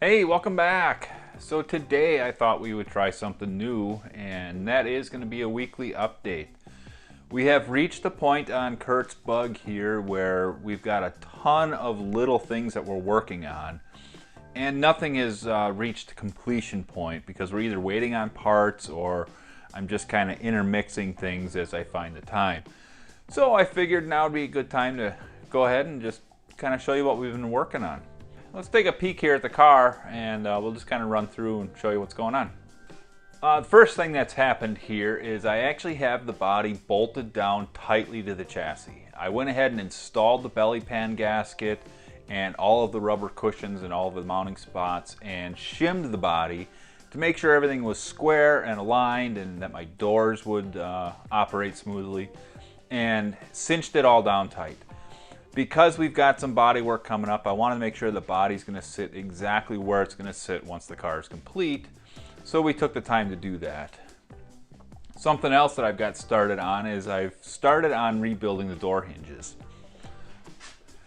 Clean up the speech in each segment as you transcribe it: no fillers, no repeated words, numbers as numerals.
Hey, welcome back. So today I thought we would try something new, and that is going to be a weekly update. We have reached the point on Kurt's bug here where we've got a ton of little things that we're working on, and nothing has reached completion point because we're either waiting on parts or I'm just kind of intermixing things as I find the time. So I figured now would be a good time to go ahead and just kind of show you what we've been working on. Let's take a peek here at the car, and we'll just kind of run through and show you what's going on. The first thing that's happened here is I actually have the body bolted down tightly to the chassis. I went ahead and installed the belly pan gasket and all of the rubber cushions and all of the mounting spots and shimmed the body to make sure everything was square and aligned and that my doors would operate smoothly, and cinched it all down tight. Because we've got some body work coming up, I want to make sure the body's going to sit exactly where it's going to sit once the car is complete. So we took the time to do that. Something else that I've got started on is I've started on rebuilding the door hinges.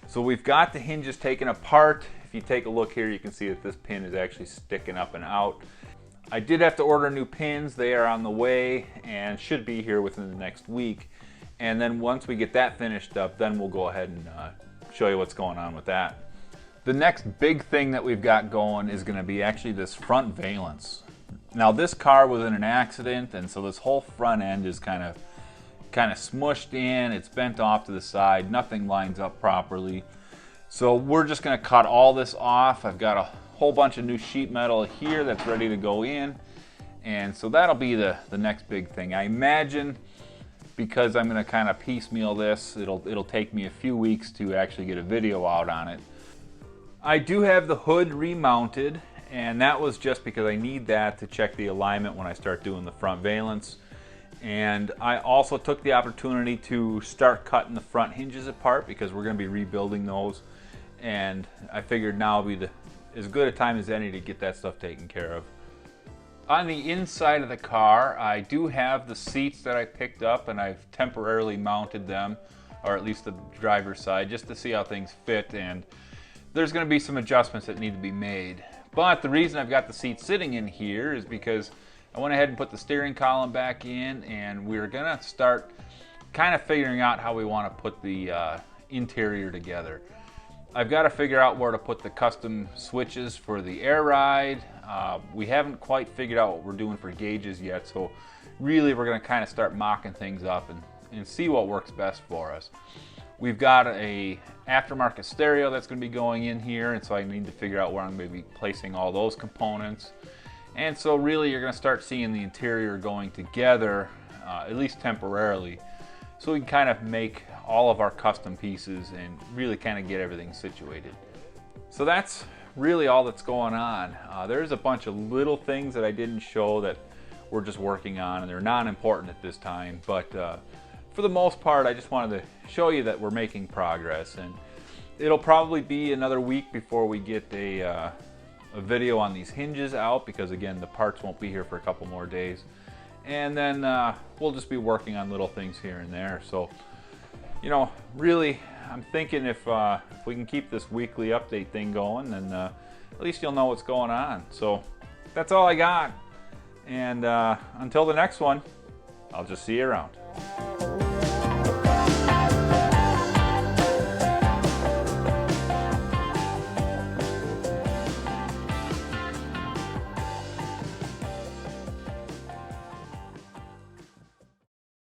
So we've got the hinges taken apart. If you take a look here, you can see that this pin is actually sticking up and out. I did have to order new pins. They are on the way and should be here within the next week. And then once we get that finished up, then we'll go ahead and show you what's going on with that. The next big thing that we've got going is going to be actually this front valance. Now this car was in an accident, and so this whole front end is kind of smushed in. It's bent off to the side. Nothing lines up properly. So we're just going to cut all this off. I've got a whole bunch of new sheet metal here that's ready to go in. And so that'll be the next big thing. I imagine, because I'm going to kind of piecemeal this, it'll take me a few weeks to actually get a video out on it. I do have the hood remounted, and that was just because I need that to check the alignment when I start doing the front valance. And I also took the opportunity to start cutting the front hinges apart because we're going to be rebuilding those, and I figured now would be as good a time as any to get that stuff taken care of. On the inside of the car, I do have the seats that I picked up, and I've temporarily mounted them, or at least the driver's side, just to see how things fit, and there's going to be some adjustments that need to be made. But the reason I've got the seat sitting in here is because I went ahead and put the steering column back in, and we're going to start kind of figuring out how we want to put the interior together. I've got to figure out where to put the custom switches for the air ride. We haven't quite figured out what we're doing for gauges yet, so really we're going to kind of start mocking things up and see what works best for us. We've got a aftermarket stereo that's going to be going in here, and so I need to figure out where I'm going to be placing all those components. And so really you're going to start seeing the interior going together, at least temporarily, so we can kind of make all of our custom pieces and really kind of get everything situated. So that's really all that's going on. There's a bunch of little things that I didn't show that we're just working on, and they're non-important at this time, but for the most part I just wanted to show you that we're making progress, and it'll probably be another week before we get a video on these hinges out, because again the parts won't be here for a couple more days, and then we'll just be working on little things here and there. So you know, really I'm thinking if we can keep this weekly update thing going, then at least you'll know what's going on. So that's all I got, and until the next one, I'll just see you around.